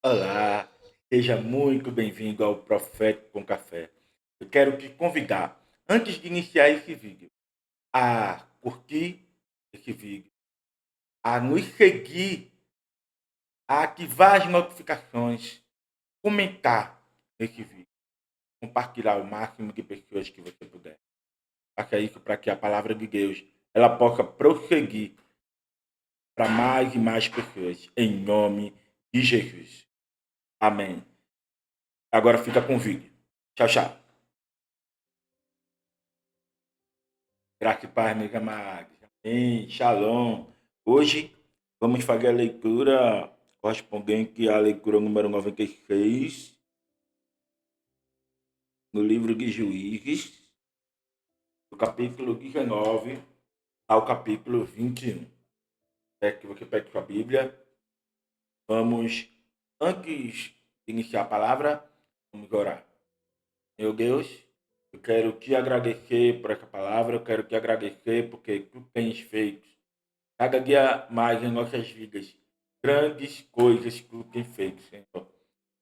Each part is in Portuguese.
Olá, seja muito bem-vindo ao Profético com Café. Eu quero te convidar, antes de iniciar esse vídeo, a curtir esse vídeo, a nos seguir, a ativar as notificações, comentar esse vídeo, compartilhar o máximo de pessoas que você puder. Faça isso para que a palavra de Deus ela possa prosseguir para mais e mais pessoas, em nome de Jesus. Amém. Agora fica com o vídeo. Tchau, tchau. Graça e paz, meus amados. Amém. Shalom. Hoje vamos fazer a leitura correspondente à leitura número 96 no livro de Juízes, do capítulo 19 ao capítulo 21. É que você pegue sua Bíblia. Vamos, antes de iniciar a palavra, vamos orar. Meu Deus, eu quero te agradecer por essa palavra, eu quero te agradecer porque tu tens feito cada dia mais em nossas vidas grandes coisas que tu tens feito, Senhor.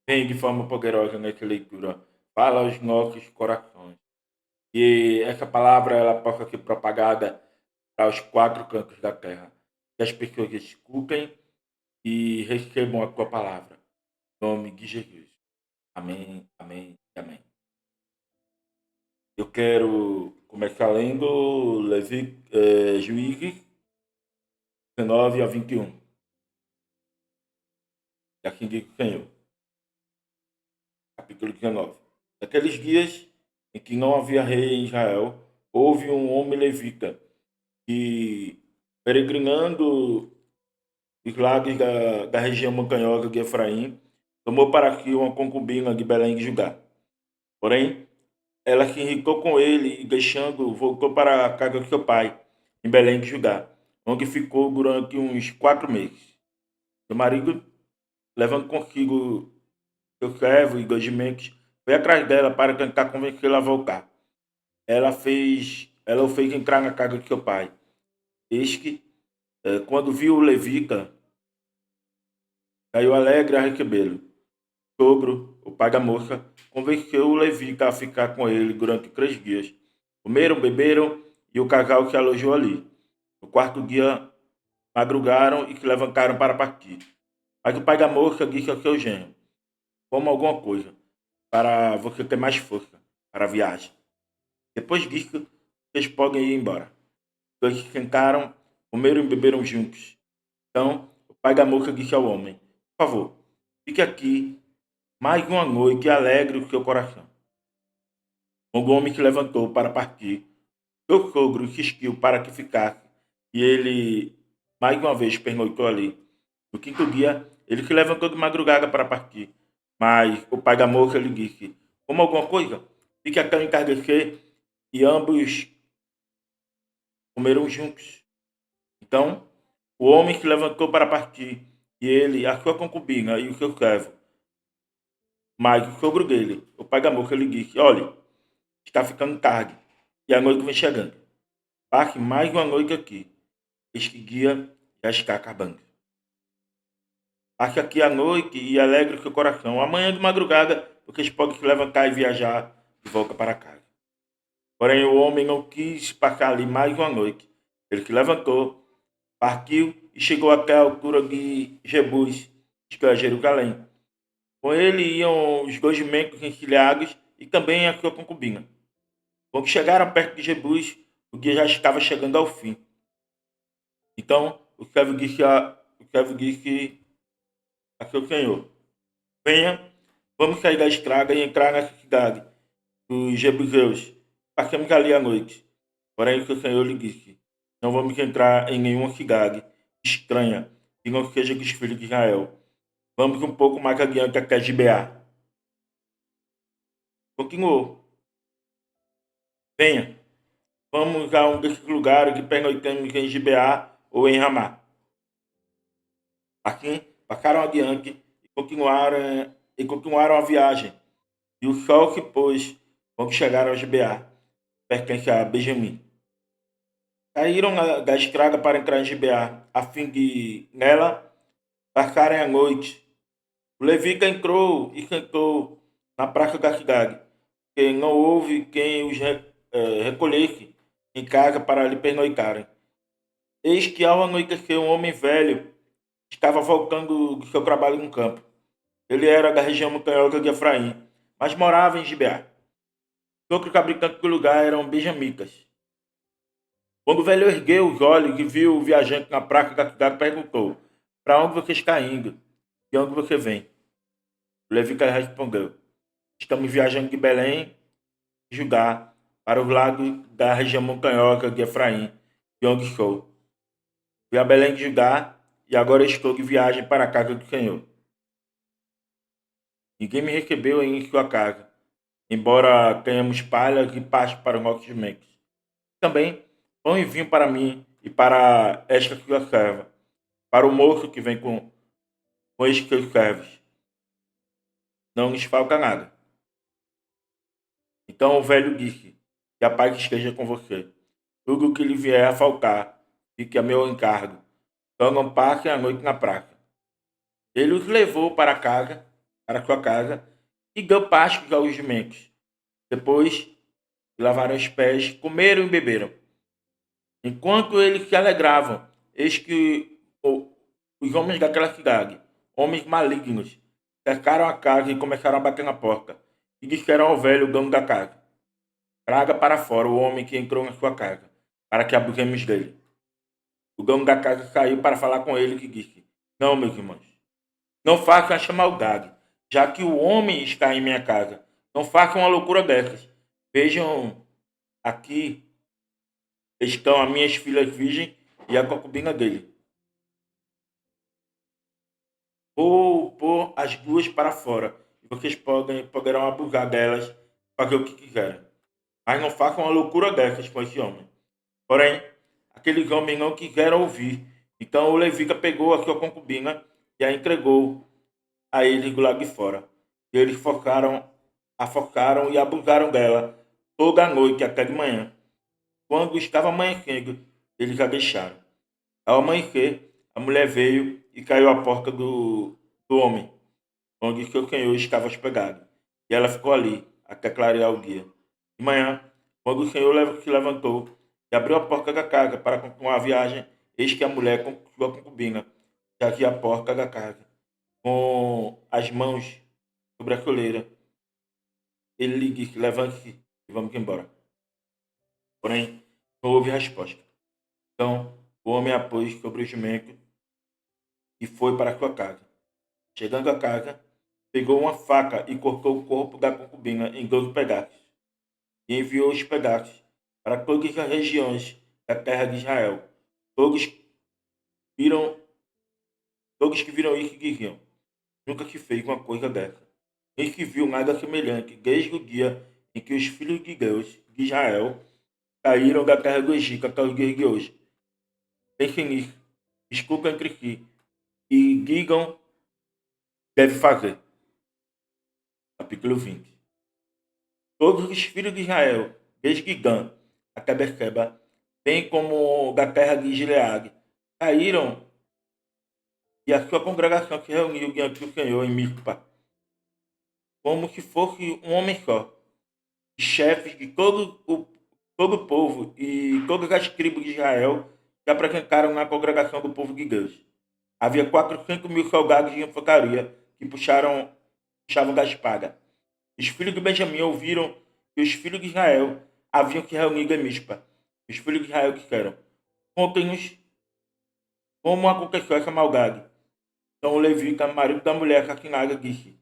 Vem de forma poderosa nessa leitura, fala aos nossos corações. Que essa palavra ela possa ser propagada para os quatro cantos da terra. Que as pessoas escutem e recebam a tua palavra. Em nome de Jesus. Amém, amém e amém. Eu quero começar lendo Juízes 19 a 21. E assim diz o Senhor. Capítulo 19. Naqueles dias em que não havia rei em Israel, houve um homem levita que, peregrinando os lagos da região montanhosa de Efraim, tomou para si uma concubina de Belém de Judá. Porém, ela se irritou com ele e, deixando, voltou para a casa de seu pai, em Belém de Judá, onde ficou durante uns 4 meses. Seu marido, levando consigo seu servo e 2 jumentes, foi atrás dela para tentar convencê-la a voltar. Ela o fez entrar na casa de seu pai. Eis que, quando viu o levita, caiu alegre a recebê-lo. O sogro, o pai da moça, convenceu o levita a ficar com ele durante 3 dias. Comeram, beberam e o casal se alojou ali. No quarto dia, madrugaram e se levantaram para partir. Mas o pai da moça disse ao seu genro: coma alguma coisa, para você ter mais força para a viagem. Depois disso, vocês podem ir embora. Dois se sentaram, comeram e beberam juntos. Então, o pai da moça disse ao homem: por favor, fique aqui mais uma noite e alegre o seu coração. Quando o homem se levantou para partir, seu sogro insistiu para que ficasse, e ele mais uma vez pernoitou ali. No quinto dia, ele se levantou de madrugada para partir, mas o pai da moça lhe disse: coma alguma coisa, fique até o entardecer, e ambos comeram juntos. Então, o homem se levantou para partir, e ele, a sua concubina e o seu servo. Mas o sogro dele, o pai da moça, lhe disse: olhe, está ficando tarde, e a noite vem chegando. Passe mais uma noite aqui. Este dia já está acabando. Passe aqui a noite e alegre o seu coração. Amanhã de madrugada, vocês podem se levantar e viajar de volta para casa. Porém, o homem não quis passar ali mais uma noite. Ele se levantou, partiu e chegou até a altura de Jebus, que é Jerusalém. Com ele iam os 2 jumentos encilhados e também a sua concubina. Quando chegaram perto de Jebus, o dia já estava chegando ao fim. Então o servo disse aqui o Senhor. Venha, vamos sair da estrada e entrar nessa cidade dos Jebuseus. Passemos ali a noite. Porém, o Senhor lhe disse: não vamos entrar em nenhuma cidade estranha que não seja dos filhos de Israel. Vamos um pouco mais adiante até Gibeá. Continuou. Venha, vamos a um desses lugares que pernoitemos em Gibeá ou em Ramá. Assim, passaram adiante e continuaram a viagem. E o sol se pôs quando chegaram a Gibeá, pertence a Benjamim. Saíram da estrada para entrar em Gibeá, a fim de, nela, passarem a noite. O levita entrou e sentou na praça da cidade, que não houve quem os recolhesse em casa para lhe pernoitarem. Eis que ao anoitecer um homem velho estava voltando do seu trabalho no campo. Ele era da região montanhosa de Efraim, mas morava em Gibeá. Outros habitantes do lugar eram benjamitas. Quando o velho ergueu os olhos e viu o viajante na praça da cidade, perguntou: para onde você está indo? De onde você vem? O levita respondeu: estamos viajando de Belém, Judá, para os lados da região montanhosa de Efraim, de onde sou. Fui a Belém de Judá e agora estou de viagem para a casa do Senhor. Ninguém me recebeu em sua casa, embora tenhamos palhas e pasto para os nossos jumentos. Também pão e vinho para mim e para esta sua serva, para o moço que vem com estes seus servos. Não lhes falta nada. Então o velho disse: que a paz esteja com você. Tudo o que lhe vier a faltar, fique a meu encargo. Então não passem a noite na praça. Ele os levou para sua casa, e deu pastos aos jumentos. Depois lavaram os pés, comeram e beberam. Enquanto eles se alegravam, eis que os homens daquela cidade, homens malignos, cercaram a casa e começaram a bater na porta. E disseram ao velho dono da casa: traga para fora o homem que entrou na sua casa, para que abusemos dele. O dono da casa saiu para falar com ele e disse: não, meus irmãos, não façam esta maldade, já que o homem está em minha casa. Não façam uma loucura dessas. Vejam, aqui estão as minhas filhas virgens e a concubina dele. Vou pôr as duas para fora e vocês poderão abusar delas, fazer o que quiserem. Mas não façam uma loucura dessas com esse homem. Porém, aqueles homens não quiseram ouvir. Então o levita pegou a sua concubina e a entregou a eles do lado de fora. E eles a forcaram e abusaram dela toda a noite até de manhã. Quando estava amanhecendo, eles a deixaram. Ao amanhecer, a mulher veio e caiu à porta do homem, onde seu senhor estava hospedado. E ela ficou ali até clarear o dia. De manhã, quando o senhor se levantou e abriu a porta da casa para continuar a viagem, eis que a mulher com sua concubina jazia à porta da casa, com as mãos sobre a coleira. Ele lhe disse: levante-se e vamos embora. Porém, não houve resposta. Então, o homem a pôs sobre o jumento e foi para sua casa. Chegando a casa, pegou uma faca e cortou o corpo da concubina em 12 pedaços e enviou os pedaços para todas as regiões da terra de Israel. Todos viram, todos que viram isso diziam: nunca se fez uma coisa dessa. Nem se viu nada semelhante desde o dia em que os filhos de Deus de Israel saíram da terra do Egito até os dias de hoje. Pensem nisso, discutam entre si e digam o que deve fazer. Capítulo 20. Todos os filhos de Israel, desde Dan até Berseba, bem como da terra de Gileade, saíram e a sua congregação se reuniu diante do Senhor em Mizpa, como se fosse um homem só. Os chefes de todo o povo e todas as tribos de Israel se apresentaram na congregação do povo de Deus. Havia 400.000 soldados de infantaria que puxavam da espada. Os filhos de Benjamim ouviram que os filhos de Israel haviam se reunido em Mispa. Os filhos de Israel disseram: contem-nos como aconteceu essa maldade Então o Levica, marido da mulher Caquinaga, disse: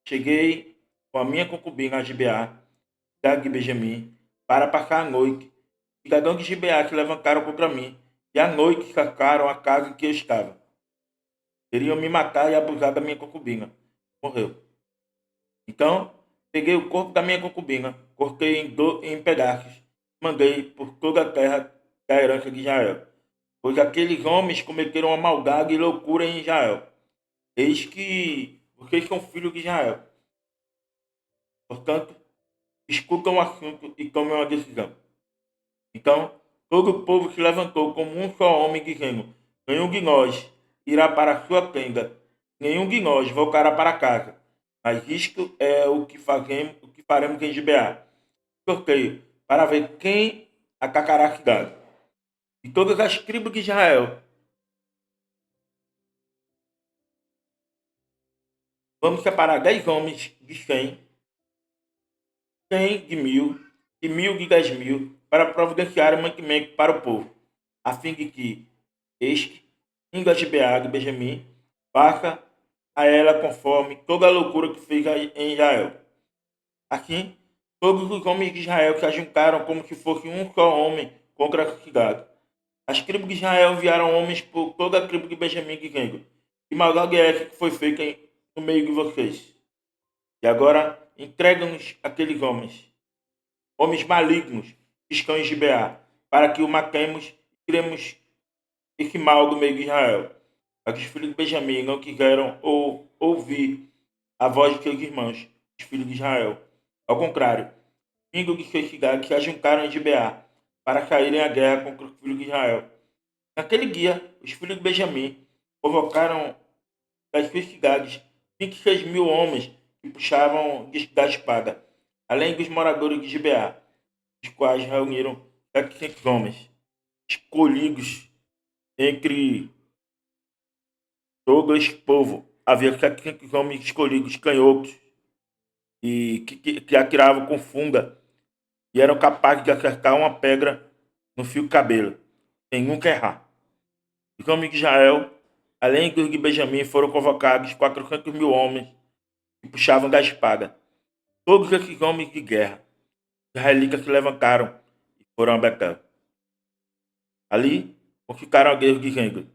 Cheguei com a minha concubina Gibeá, Gag e Benjamim, para passar a noite. Cidadão de Gibeá que levantaram contra mim, e à noite sacaram a casa em que eu estava. Queriam me matar e abusar da minha concubina. Morreu. Então, peguei o corpo da minha concubina, cortei em pedaços, mandei por toda a terra da herança de Israel. Pois aqueles homens cometeram uma maldade e loucura em Israel. Eis que vocês são filhos de Israel. Portanto, escutam o assunto e tomem uma decisão. Então, todo o povo se levantou como um só homem, dizendo: Nenhum de nós irá para a sua tenda, nenhum de nós voltará para casa. Mas isto é o que faremos em Gibeá. Sorteio para ver quem atacará a cidade. De todas as tribos de Israel, vamos separar 10 homens de 100, 100 de 1000 e 1000 de 10.000 para providenciar o mantimento para o povo, a fim de que este, indo a Gibeá de Benjamim, faça a ela conforme toda a loucura que fez em Israel. Assim, todos os homens de Israel se ajuntaram como se fosse um só homem contra a cidade. As tribos de Israel enviaram homens por toda a tribo de Benjamim, dizendo: Que maldade é essa que foi feita no meio de vocês? E agora entregam-nos aqueles homens, homens malignos, que estão em Gibeá, para que o matemos e tiremos esse mal do meio de Israel. Mas os filhos de Benjamim não quiseram ouvir a voz de seus irmãos, os filhos de Israel. Ao contrário, vindo de suas cidades, se ajuntaram em Gibeá para saírem à guerra contra os filhos de Israel. Naquele dia, os filhos de Benjamim convocaram das suas cidades 26.000 homens que puxavam da espada, além dos moradores de Gibeá, os quais reuniram 700 homens, escolhidos entre todo esse povo. Havia 700 homens escolhidos, canhotos, e que atiravam com funga e eram capazes de acertar uma pedra no fio de cabelo, sem nunca errar. Os homens de Israel, além dos de Benjamim, foram convocados 400.000 homens que puxavam da espada. Todos esses homens de guerra, israelitas se levantaram e foram a Betel. Ali, ficaram alguém dizendo: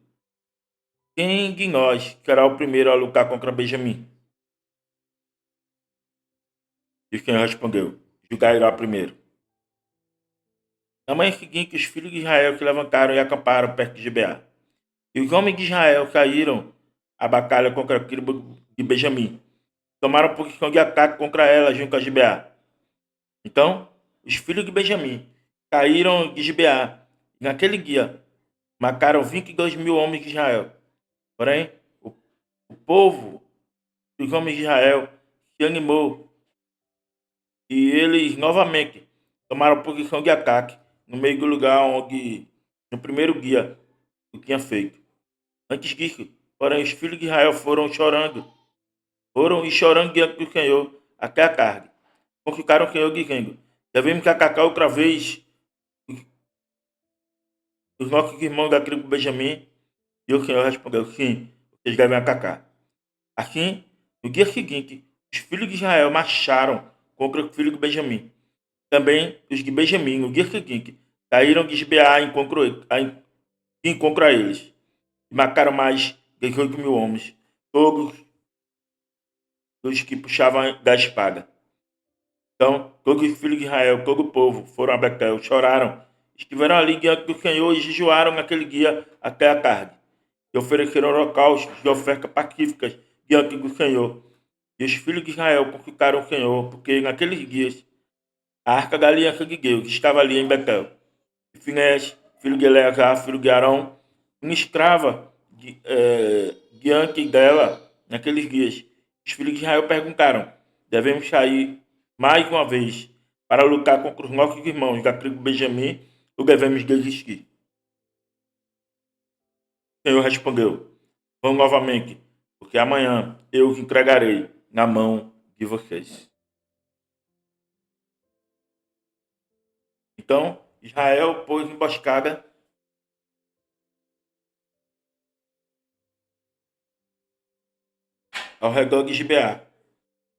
Quem de nós será o primeiro a lutar contra Benjamim? E quem respondeu: Judá irá primeiro. Na manhã seguinte, os filhos de Israel se levantaram e acamparam perto de Gibeá. E os homens de Israel saíram à batalha contra a tribo de Benjamim. Tomaram posição de ataque contra ela junto a Gibeá. Então, os filhos de Benjamim caíram de Gibeá. E naquele dia, mataram 22.000 homens de Israel. Porém, o povo, os homens de Israel, se animou e eles novamente tomaram posição de ataque no meio do lugar onde, no primeiro dia, o tinha feito. Antes disso, porém, os filhos de Israel foram e chorando diante do Senhor até a tarde. Consultaram o Senhor dizendo: Devemos atacar outra vez os nossos irmãos da tribo de Benjamim? E o Senhor respondeu: Sim, vocês devem atacar. Assim, no dia seguinte, os filhos de Israel marcharam contra os filhos de Benjamim. Também os de Benjamim, no dia seguinte, saíram de Gibeá em encontro a eles. E mataram mais 18.000 homens, todos os que puxavam da espada. Então, todos os filhos de Israel, todo o povo, foram a Betel, choraram, estiveram ali diante do Senhor e jejuaram naquele dia até a tarde. E ofereceram holocaustos e ofertas pacíficas diante do Senhor. E os filhos de Israel consultaram o Senhor, porque naqueles dias a arca da aliança de Deus estava ali em Betel. E Finés, filho de Eleazar, filho de Arão, uma escrava diante dela naqueles dias. Os filhos de Israel perguntaram: Devemos sair mais uma vez para lutar contra os nossos irmãos da tribo de Benjamim ou devemos desistir? O Senhor respondeu: Vão novamente, porque amanhã eu os entregarei na mão de vocês. Então, Israel pôs emboscada. ao redor de Gibeá.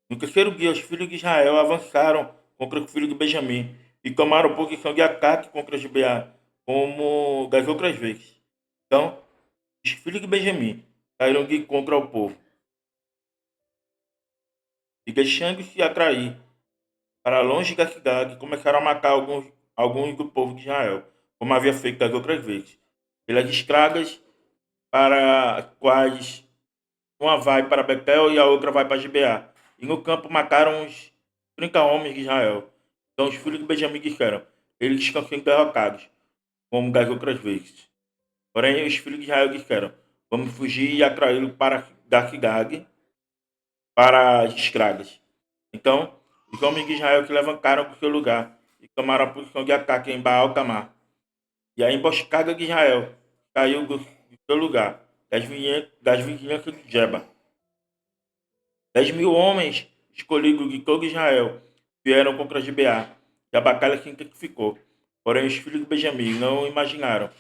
No terceiro dia, os filhos de Israel avançaram contra o filho de Benjamim e tomaram posição de ataque contra Gibeá, como das outras vezes. Então, os filhos de Benjamim saíram de contra ao povo e, deixando-se atrair para longe da cidade, começaram a matar alguns do povo de Israel, como havia feito das outras vezes, pelas estradas para as quais uma vai para Betel e a outra vai para Gibeá. E no campo mataram uns 30 homens de Israel. Então os filhos de Benjamim disseram: eles estão sendo derrotados, como das outras vezes. Porém, os filhos de Israel disseram: vamos fugir e atraí-lo para da cidade, para as estradas. Então, os homens de Israel se levantaram do seu lugar e tomaram a posição de ataque em Baal-Tamar. E a emboscada de Israel caiu do seu lugar, das vizinhanças de Jeba. 10.000 homens escolhidos de todo Israel vieram contra Gibeá, e a batalha se intensificou. Porém, os filhos de Benjamim não imaginaram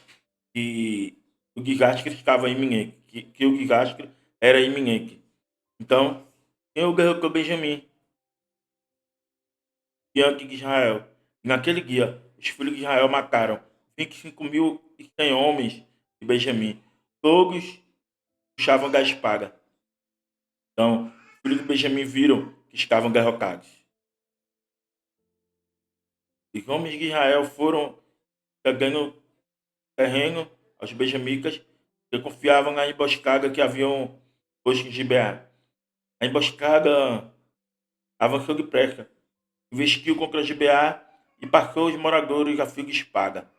que o desastre estava iminente, que o desastre era iminente. Então, quem o guerreiro com Benjamim diante de Israel? E naquele dia, os filhos de Israel mataram 25.100 homens de Benjamim. Todos puxavam da espada. Então, os filhos de Benjamim viram que estavam derrotados. Os homens de Israel foram pegando terreno aos benjamitas que confiavam na emboscada que haviam posto em Gibeá. A emboscada avançou depressa, investiu contra Gibeá e passou os moradores a fio de espada.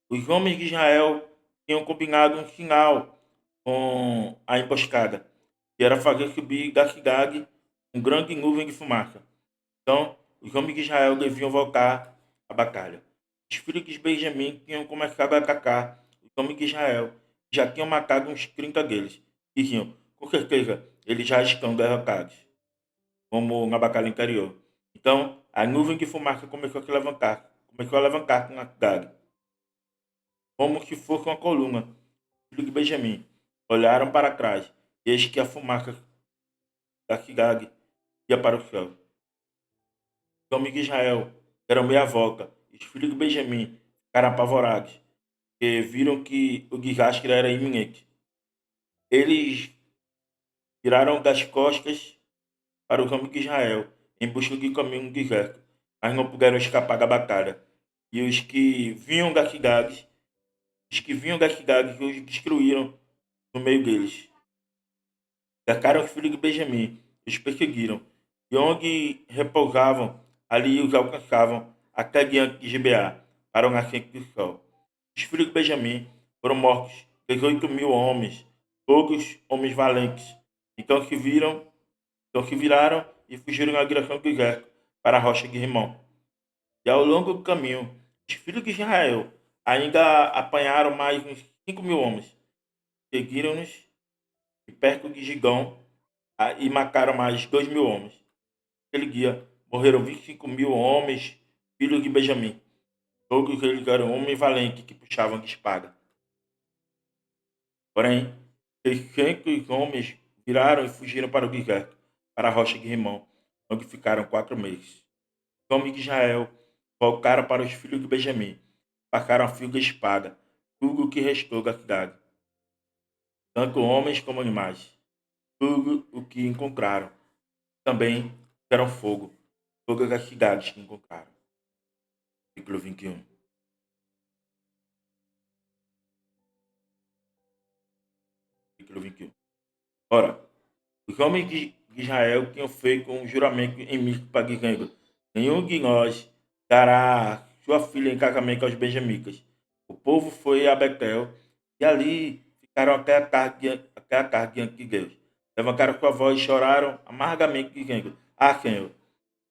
Os homens de Israel tinham combinado um sinal com a emboscada, que era fazer subir da cidade um grande nuvem de fumaça. Então, os homens de Israel deviam voltar à batalha. Os filhos de Benjamim tinham começado a atacar os homens de Israel. Já tinham matado uns 30 deles. Diziam, com certeza, eles já estão derrotados, como na batalha anterior. Então, a nuvem de fumaça começou a levantar com a cidade, como se fosse uma coluna. Os filhos de Benjamim olharam para trás, e eis que a fumaça da cidade ia para o céu. Os homens de Israel deram meia volta, e os filhos de Benjamim ficaram apavorados, porque viram que o desastre era iminente. Eles viraram das costas para os homens de Israel, em busca de caminho no deserto, mas não puderam escapar da batalha. E os que vinham das cidades, os destruíram no meio deles. Cercaram os filhos de Benjamim, os perseguiram, e onde repousavam, ali os alcançavam, até diante de Gibeá, para o nascente do sol. Os filhos de Benjamim foram mortos, 18.000 homens, todos homens valentes. Então se viraram e fugiram na direção do deserto, para a rocha de Rimão. E ao longo do caminho, os filhos de Israel ainda apanharam mais uns 5.000 homens. Seguiram-nos e perto de Gigão e mataram mais 2.000 homens. Naquele dia morreram 25.000 homens, filhos de Benjamim. Todos eles eram homens valentes que puxavam de espada. Porém, 600 homens viraram e fugiram para o deserto, para a rocha de Rimão, onde ficaram 4 meses. Os homens de Israel voltaram para os filhos de Benjamim, passaram a fio da espada tudo o que restou da cidade, tanto homens como animais. Tudo o que encontraram. Também fizeram fogo todas as cidades que encontraram. Versículo 21. Versículo 21. Ora, os homens de Israel tinham feito um juramento em Mispa, dizendo: nenhum de nós dará sua filha em casamento aos benjamitas. O povo foi a Betel e ali ficaram até a tarde diante de Deus. Levantaram sua voz e choraram amargamente, dizendo: ah, Senhor,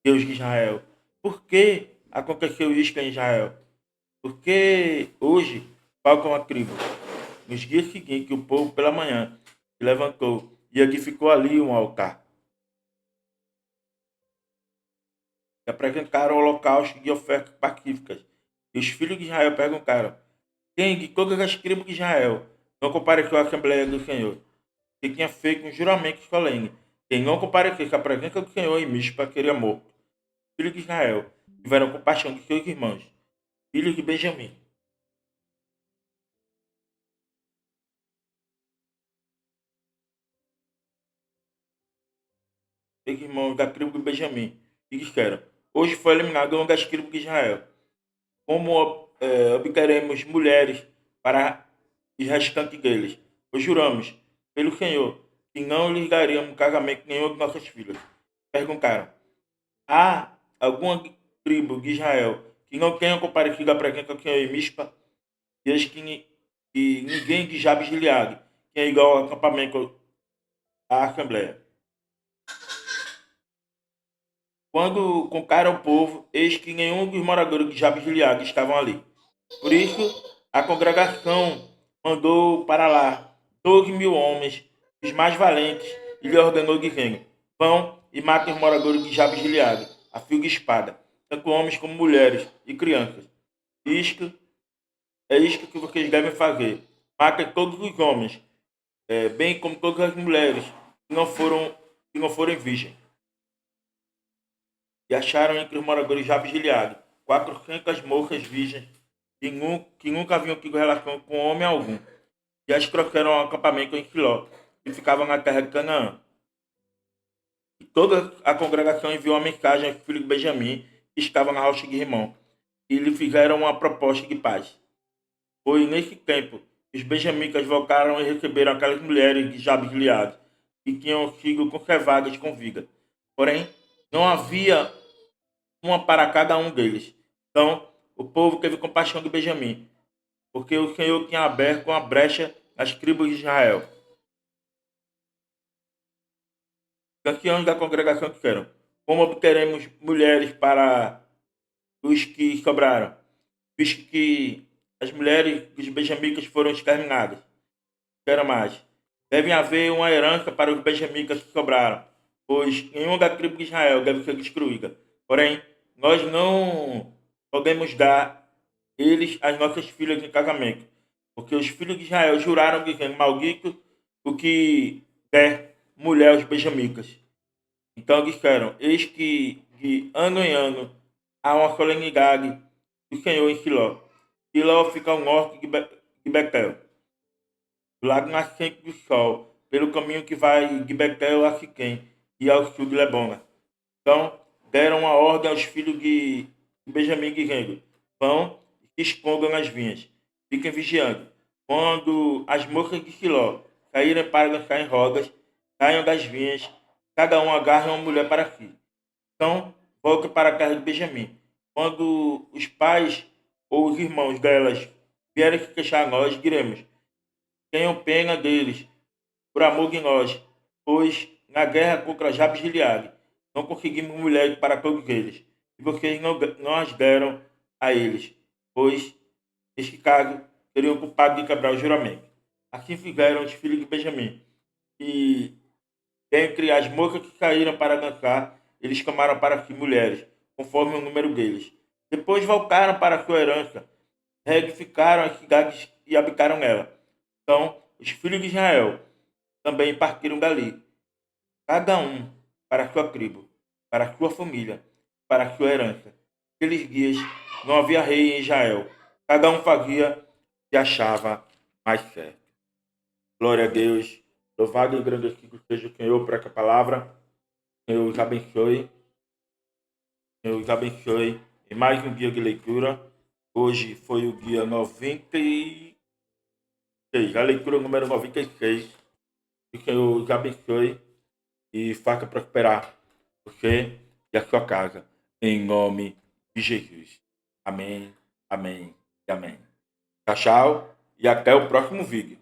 Deus de Israel, por que aconteceu isto em Israel? Por que hoje faltam a tribo? Nos dias seguintes, o povo pela manhã se levantou e edificou ali um altar. E apresentaram holocaustos e ofertas pacíficas. E os filhos de Israel perguntaram: quem de todas as tribos de Israel não compareceu à Assembleia do Senhor? que tinha feito um juramento solene. Quem não comparecesse à presença do Senhor em Mispa seria morto. Filhos de Israel tiveram compaixão de seus irmãos, filhos de Benjamim. Seus irmãos da tribo de Benjamim, e disseram: Hoje foi eliminado uma das tribos de Israel. Como obteremos mulheres para os restantes deles? Pois juramos, pelo Senhor, que não lhes daríamos casamento nenhum de nossas filhas. Perguntaram: Há alguma tribo de Israel que não tenha comparecido à presença do Senhor em Mispa? E eis que ninguém de Jabes de Gileade tinha ido ao acampamento à Assembleia. Quando contaram o povo, eis que nenhum dos moradores de Jabes de Gileade estavam ali. Por isso, a congregação mandou para lá 12.000 homens, os mais valentes, e lhe ordenou dizendo: Vão e matem os moradores de Jabes de Gileade, a fio de espada, tanto homens como mulheres e crianças. Isto é isto que vocês devem fazer. Matem todos os homens, bem como todas as mulheres que não forem virgens. E acharam entre os moradores de Jabes de Gileade 400 moças virgens que nunca haviam tido relação com homem algum. E as trouxeram ao acampamento em Quiló, que ficava na terra de Canaã. E toda a congregação enviou uma mensagem aos filhos de Benjamim, que estavam na rocha de Rimão, e lhe fizeram uma proposta de paz. Foi nesse tempo que os benjamitas voltaram e receberam aquelas mulheres de Jabes de Gileade, que tinham sido conservadas com vida. Porém, não havia uma para cada um deles. Então, o povo teve compaixão de Benjamim, porque o Senhor tinha aberto uma brecha nas tribos de Israel. Os anciãos da congregação disseram: Como obteremos mulheres para os que sobraram, visto que as mulheres dos benjamitas foram exterminadas? Disseram mais: Deve haver uma herança para os benjamitas que sobraram, pois nenhuma da tribo de Israel deve ser destruída. Porém, nós não podemos dar eles as nossas filhas em casamento, porque os filhos de Israel juraram dizendo: Maldito o que der mulher aos benjamitas. Então disseram: Eis que de ano em ano há uma solenidade do Senhor em Siló. Siló fica ao norte de Betel, do lado nascente do sol, pelo caminho que vai de Betel a Siquém e ao sul de Lebona. Então deram uma ordem aos filhos de Benjamim, dizendo: Vão e se escondam nas vinhas, fiquem vigiando. Quando as moças de Siló saírem para dançar em rodas, saiam das vinhas, cada um agarra uma mulher para si. Então voltem para a terra de Benjamim. Quando os pais ou os irmãos delas vierem se queixar a nós, diremos: Tenham pena deles, por amor de nós, pois na guerra contra Jabes de Gileade não conseguimos mulheres para todos eles, e vocês não as deram a eles, pois, neste caso, seriam culpados de quebrar o juramento. Assim fizeram os filhos de Benjamim, e dentre as moças que caíram para dançar, eles tomaram para si mulheres, conforme o número deles. Depois voltaram para sua herança, reedificaram as cidades e habitaram nela. Então, os filhos de Israel também partiram dali, cada um para a sua tribo, para a sua família, para a sua herança. Naqueles dias não havia rei em Israel. Cada um fazia o que achava mais certo. Glória a Deus. Louvado e engrandecido seja o Senhor por essa palavra. Senhor os abençoe. Senhor os abençoe. E mais um dia de leitura. Hoje foi o dia 96. A leitura número 96. Que o Senhor os abençoe e faça prosperar você e a sua casa. Em nome de Jesus. Amém, amém e amém. Tchau, tchau e até o próximo vídeo.